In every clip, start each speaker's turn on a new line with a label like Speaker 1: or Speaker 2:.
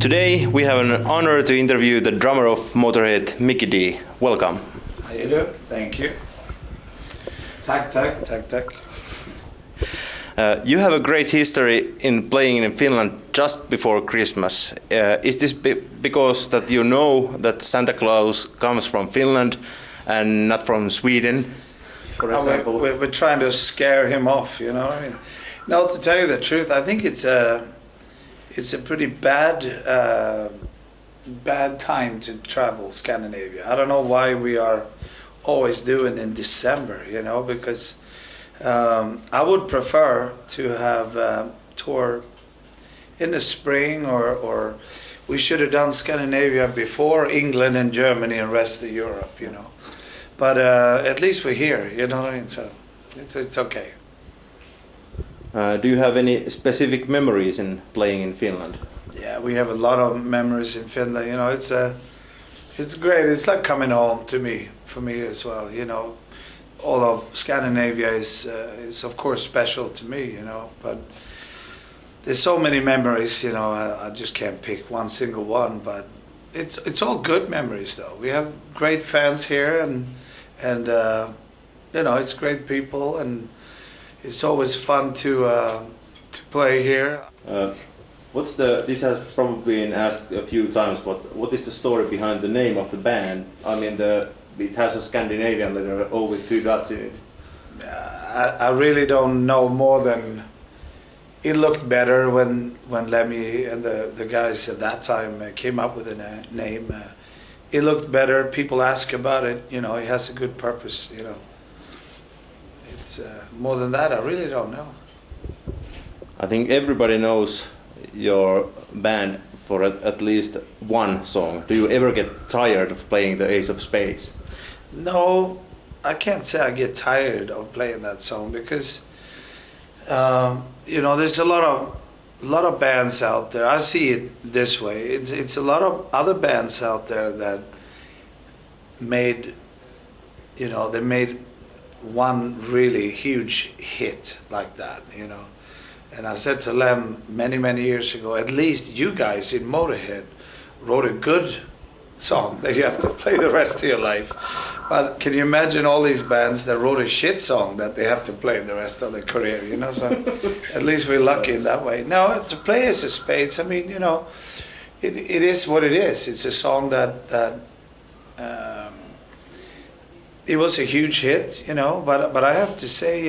Speaker 1: Today we have an honor to interview the drummer of Motörhead, Mikkey Dee. Welcome.
Speaker 2: How you doing? Thank you. Tack.
Speaker 1: You have a great history in playing in Finland just before Christmas. Is this because that you know that Santa Claus comes from Finland and not from Sweden, for example?
Speaker 2: We're trying to scare him off, you know. I mean, no, to tell you the truth, I think it's a pretty bad time to travel Scandinavia. I don't know why we are always doing in December, you know, because I would prefer to have a tour in the spring, or we should have done Scandinavia before England and Germany and rest of Europe, you know. But at least we're here, you know what I mean? So it's okay.
Speaker 1: Do you have any specific memories in playing in Finland?
Speaker 2: Yeah, we have a lot of memories in Finland. You know, it's great. It's like coming home to me, for me as well. You know, all of Scandinavia is of course special to me. You know, but there's so many memories. You know, I just can't pick one single one. But it's all good memories though. We have great fans here, and you know, it's great people, and it's always fun to play here.
Speaker 1: This has probably been asked a few times, what is the story behind the name of the band? I mean, it has a Scandinavian letter O with 2 dots in it.
Speaker 2: I really don't know more than it looked better when Lemmy and the guys at that time came up with a name. It looked better. People ask about it. You know, it has a good purpose. You know, it's more than that. I really don't know.
Speaker 1: I think everybody knows your band for at least one song. Do you ever get tired of playing the Ace of Spades?
Speaker 2: No, I can't say I get tired of playing that song, because you know, there's a lot of bands out there. I see it this way. It's a lot of other bands out there that made, you know, they made one really huge hit like that, you know. And I said to Lem many years ago, at least you guys in Motörhead wrote a good song that you have to play the rest of your life. But can you imagine all these bands that wrote a shit song that they have to play the rest of their career, you know? So at least we're lucky in that way. No, to play Ace of Spades, I mean, you know, it is what it is. It's a song that it was a huge hit, you know, but I have to say,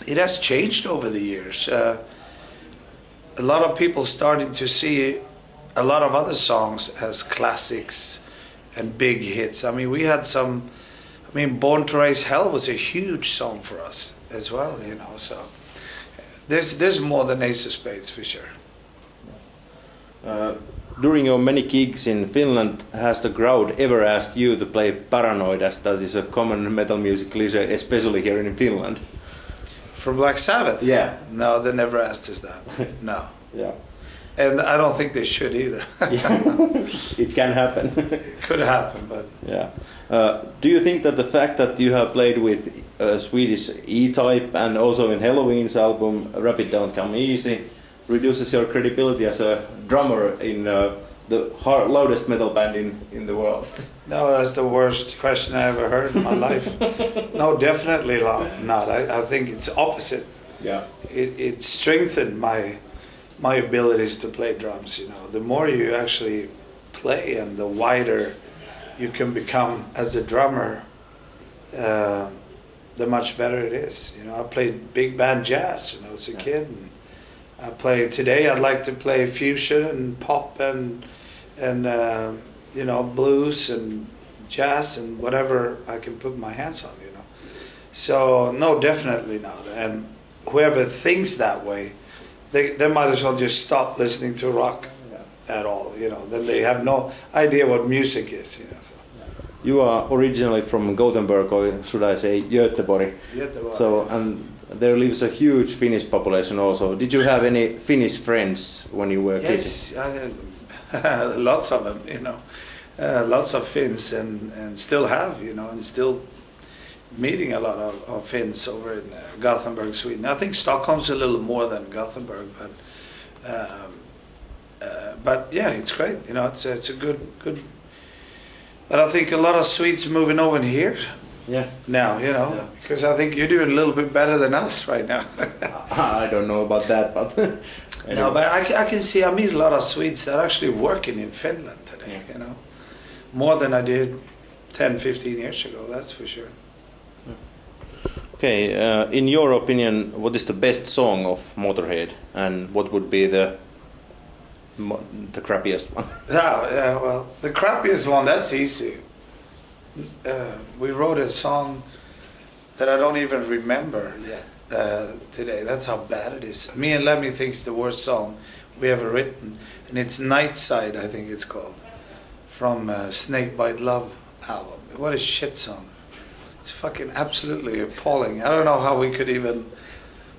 Speaker 2: it has changed over the years. A lot of people starting to see a lot of other songs as classics and big hits. I mean, we had some. I mean, "Born to Raise Hell" was a huge song for us as well. You know, so there's more than Ace of Spades for sure.
Speaker 1: During your many gigs in Finland, has the crowd ever asked you to play Paranoid, as that is a common metal music cliché, especially here in Finland?
Speaker 2: From Black Sabbath?
Speaker 1: Yeah.
Speaker 2: No, they never asked us that. No.
Speaker 1: Yeah.
Speaker 2: And I don't think they should either.
Speaker 1: It can happen.
Speaker 2: It could happen, but...
Speaker 1: Yeah. Do you think that the fact that you have played with Swedish E-Type and also in Halloween's album Rapid Don't Come Easy reduces your credibility as a drummer in the loudest metal band in the world?
Speaker 2: No, that's the worst question I ever heard in my life. No, definitely not. I think it's opposite.
Speaker 1: Yeah.
Speaker 2: It strengthened my abilities to play drums. You know, the more you actually play and the wider you can become as a drummer, the much better it is. You know, I played big band jazz when I was a kid. And I play today. I'd like to play fusion and pop and you know, blues and jazz and whatever I can put my hands on, you know. So no, definitely not. And whoever thinks that way, they might as well just stop listening to rock at all, you know. Then they have no idea what music is, you know. So.
Speaker 1: You are originally from Gothenburg, or should I say Göteborg?
Speaker 2: Göteborg.
Speaker 1: So, and there lives a huge Finnish population also. Did you have any Finnish friends when you were kids?
Speaker 2: Yes, lots of them, you know. Lots of Finns, and still have, you know, and still meeting a lot of Finns over in Gothenburg, Sweden. I think Stockholm's a little more than Gothenburg, but But yeah, it's great. You know, it's a good. But I think a lot of Swedes moving over here.
Speaker 1: Yeah.
Speaker 2: Now, you know,
Speaker 1: Yeah.
Speaker 2: because I think you're doing a little bit better than us right now.
Speaker 1: I don't know about that, but anyway.
Speaker 2: No, but I can see. I meet a lot of Swedes that are actually working in Finland today.
Speaker 1: Yeah.
Speaker 2: You know, more than I did 10, 15 years ago. That's for sure.
Speaker 1: Okay, in your opinion, what is the best song of Motörhead, and what would be the crappiest one?
Speaker 2: Yeah, well, the crappiest one, that's easy. We wrote a song that I don't even remember yet today. That's how bad it is. Me and Lemmy think it's the worst song we ever written, and it's Nightside, I think it's called, from Snakebite Love album. What a shit song. It's fucking absolutely appalling. I don't know how we could even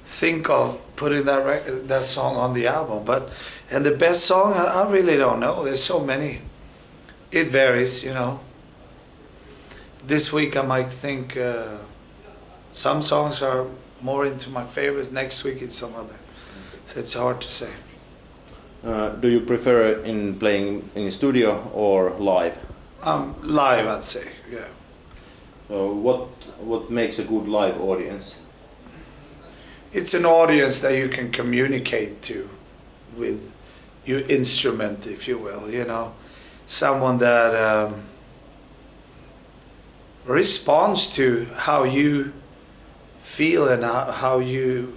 Speaker 2: think of putting that song on the album. And the best song, I really don't know. There's so many. It varies, you know. This week I might think some songs are more into my favorites. Next week it's some other. So it's hard to say.
Speaker 1: Do you prefer in playing in studio or live?
Speaker 2: Live, I'd say, yeah.
Speaker 1: What makes a good live audience?
Speaker 2: It's an audience that you can communicate to with your instrument, if you will, you know. Someone that responds to how you feel and how you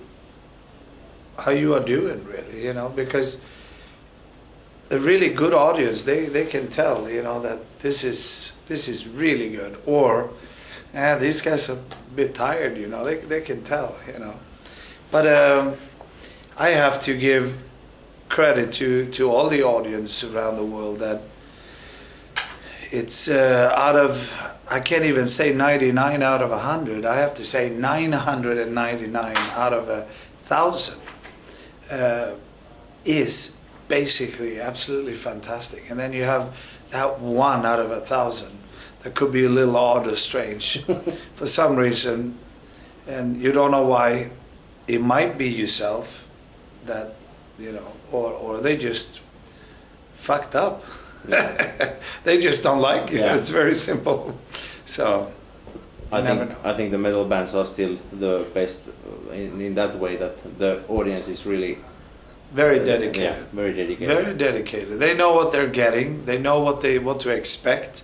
Speaker 2: are doing, really, you know, because a really good audience, they can tell, you know, that this is really good, or these guys are a bit tired, you know, they can tell, you know. But I have to give credit to all the audience around the world that it's out of, I can't even say 99 out of 100, I have to say 999 out of 1,000 is basically absolutely fantastic. And then you have that 1 out of 1,000 that could be a little odd or strange for some reason, and you don't know why. It might be yourself that, you know, or they just fucked up. They just don't like you. Yeah. It's very simple. So
Speaker 1: I think the metal bands are still the best in that way, that the audience is really
Speaker 2: very dedicated.
Speaker 1: Yeah, very dedicated.
Speaker 2: Very dedicated. They know what they're getting. They know what to expect.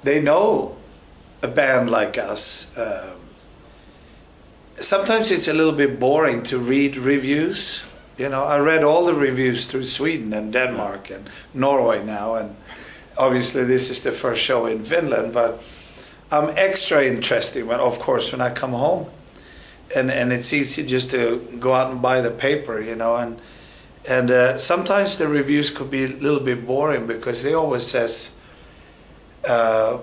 Speaker 2: They know a band like us. Sometimes it's a little bit boring to read reviews. You know, I read all the reviews through Sweden and Denmark and Norway now, and obviously this is the first show in Finland, but I'm extra interested when I come home, and it's easy just to go out and buy the paper, you know, and sometimes the reviews could be a little bit boring because they always says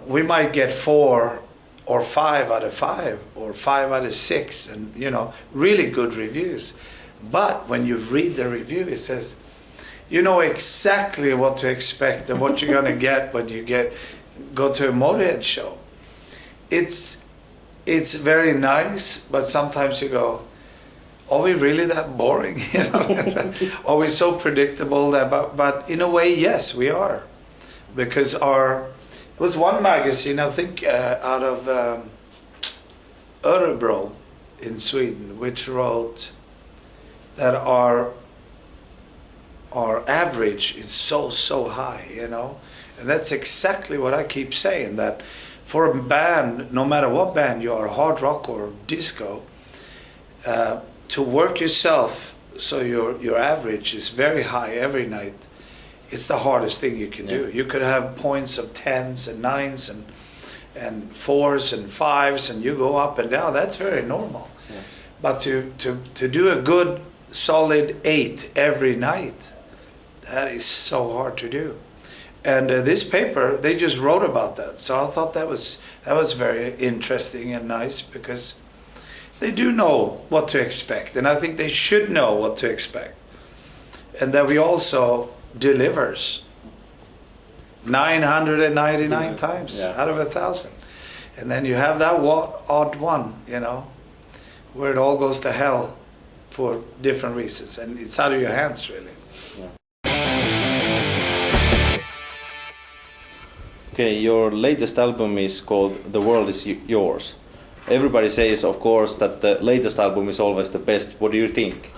Speaker 2: we might get 4 or 5 out of 5 or 5 out of 6, and you know, really good reviews. But when you read the review, it says you know exactly what to expect and what you're gonna get when you go to a Motörhead show. It's very nice, but sometimes you go, are we really that boring? You know, are we so predictable that? But in a way, yes, we are, because it was one magazine, I think, out of Örebro in Sweden, which wrote that our average is so high, you know, and that's exactly what I keep saying, that for a band, no matter what band you are, hard rock or disco, to work yourself so your average is very high every night, it's the hardest thing you can do. You could have points of 10s and 9s and 4s and 5s, and you go up and down. That's very normal. Yeah. But to do a good solid 8 every night, that is so hard to do. And this paper, they just wrote about that. So I thought that was very interesting and nice, because they do know what to expect, and I think they should know what to expect. And that we also delivers 999 times out of 1,000. And then you have that odd one, you know, where it all goes to hell for different reasons, and it's out of your hands really.
Speaker 1: Okay, your latest album is called The World Is Yours. Everybody says, of course, that the latest album is always the best. What do you think?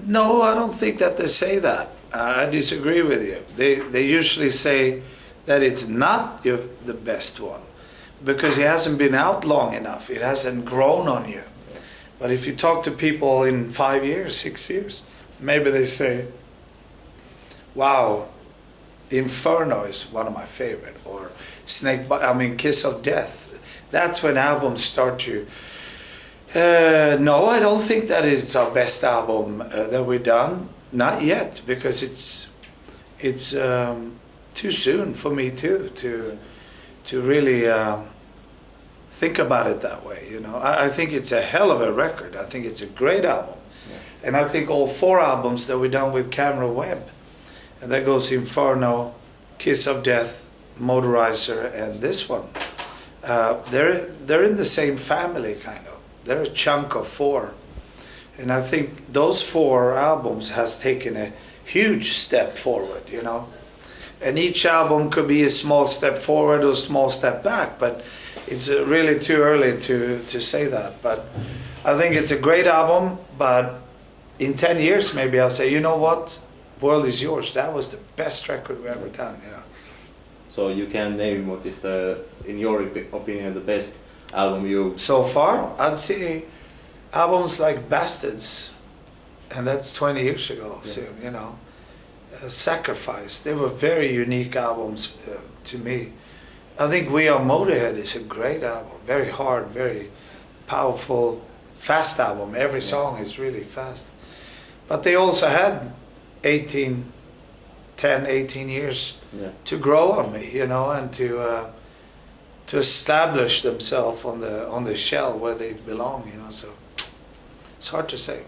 Speaker 2: No, I don't think that they say that. I disagree with you. They usually say that it's not the best one because it hasn't been out long enough. It hasn't grown on you. But if you talk to people in 5 years, 6 years, maybe they say, wow, Inferno is one of my favorite, or Kiss of Death. That's when albums start to... no, I don't think that it's our best album that we've done. Not yet, because it's too soon for me to really think about it that way. You know, I think it's a hell of a record. I think it's a great album, and I think all 4 albums that we've done with Camera Webb, and that goes Inferno, Kiss of Death, Motorizer, and this one. They're in the same family kind of. They're a chunk of 4. And I think those 4 albums has taken a huge step forward, you know. And each album could be a small step forward or a small step back, but it's really too early to say that. But I think it's a great album, but in 10 years maybe I'll say, you know what, World Is Yours, that was the best record we've ever done, you know.
Speaker 1: So you can name what is in your opinion, the best album you...
Speaker 2: So far, I'd say albums like Bastards, and that's 20 years ago, soon, you know. Sacrifice, they were very unique albums to me. I think We Are Motörhead is a great album, very hard, very powerful, fast album. Every song is really fast. But they also had 10, 18 years to grow on me, you know, and to establish themselves on the shell where they belong, you know, so it's hard to say.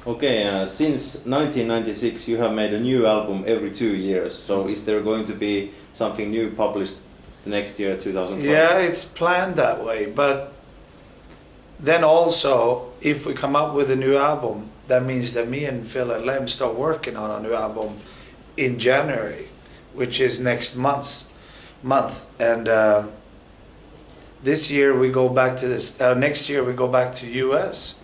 Speaker 1: Okay, since 1996 you have made a new album every 2 years, so is there going to be something new published the next year, 2012?
Speaker 2: Yeah, it's planned that way, but then also, if we come up with a new album, that means that me and Phil and Lem start working on a new album in January, which is next month, and this year we go back to next year we go back to US,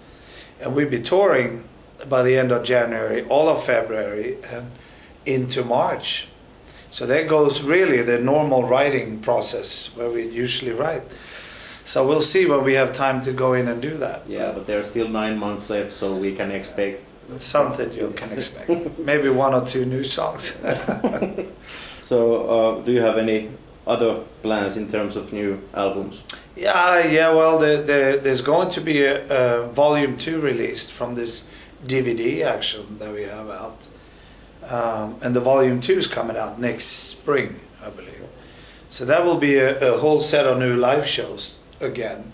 Speaker 2: and we'll be touring by the end of January, all of February, and into March. So there goes really the normal writing process where we usually write. So we'll see when we have time to go in and do that.
Speaker 1: Yeah, but there are still 9 months left, so we can expect...
Speaker 2: Something you can expect. Maybe 1 or 2 new songs.
Speaker 1: So do you have any other plans in terms of new albums?
Speaker 2: Yeah. Well, there's going to be a volume 2 released from this DVD action that we have out, and the volume 2 is coming out next spring, I believe. So that will be a whole set of new live shows again.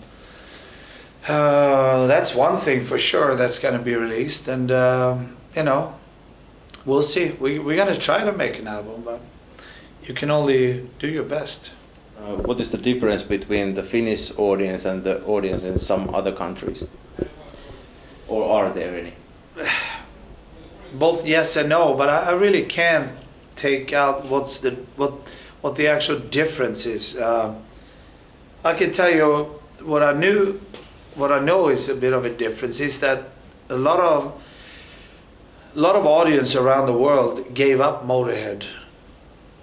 Speaker 2: That's one thing for sure that's going to be released, and you know, we'll see. We're going to try to make an album, but you can only do your best.
Speaker 1: What is the difference between the Finnish audience and the audience in some other countries? Or are there any?
Speaker 2: Both yes and no, but I really can't take out what the actual difference is. I can tell you what I know is a bit of a difference is that a lot of audience around the world gave up Motörhead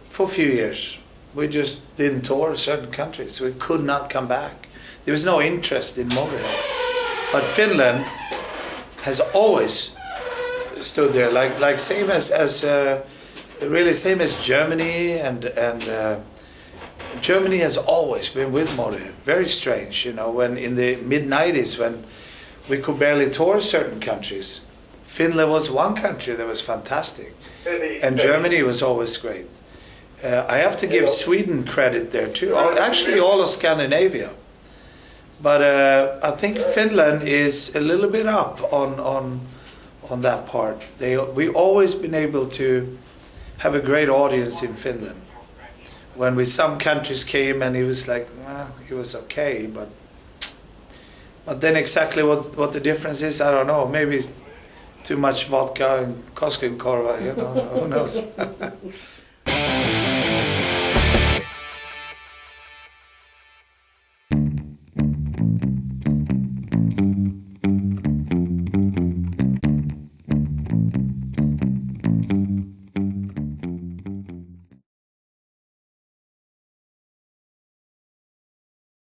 Speaker 2: for a few years. We just didn't tour certain countries. We could not come back. There was no interest in Motörhead. But Finland has always stood there, like same as really same as Germany, and Germany has always been with Motörhead. Very strange, you know, when in the mid-90s when we could barely tour certain countries, Finland was one country that was fantastic, and Germany was always great. I have to give Sweden credit there too, actually all of Scandinavia. But I think Finland is a little bit up on that part. We've always been able to have a great audience in Finland. When some countries came and it was like, it was okay, but But then exactly what the difference is, I don't know. Maybe it's too much vodka and Koskenkorva, you know, who knows?